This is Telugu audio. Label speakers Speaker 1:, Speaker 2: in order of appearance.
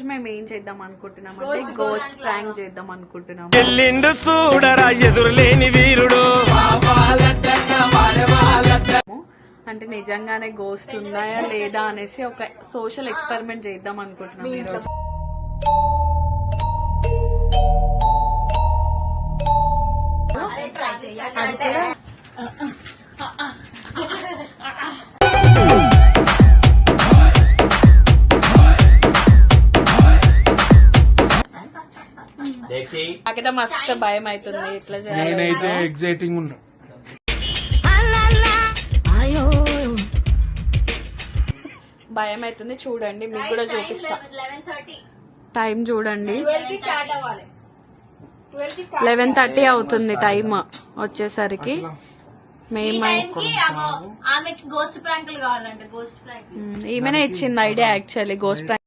Speaker 1: రోజు మేము ఏం చేద్దాం అనుకుంటున్నాం అంటే గోస్ట్ ప్రాంక్ చేద్దాం అనుకుంటున్నాం. అంటే నిజంగానే గోస్ట్ ఉన్నాయా లేదా అనేసి ఒక సోషల్ ఎక్స్పెరిమెంట్ చేద్దాం అనుకుంటున్నాం ఈ రోజు. నాకైతే మస్తు భయం అవుతుంది ఇట్లా చేయాలి.
Speaker 2: ఎగ్జైటింగ్ ఉన్నా
Speaker 1: భయం అవుతుంది. చూడండి మీకు కూడా చూపిస్తా. టైం చూడండి 11:30 అవుతుంది టైం వచ్చేసరికి.
Speaker 3: ఆమెకి గోస్ట్ ప్రాంకులు కావాలంటే గోస్ట్ ప్రాంక్
Speaker 1: ఈమెనే ఇచ్చింది ఐడియా యాక్చువల్లీ గోస్ట్ ప్రాంక్.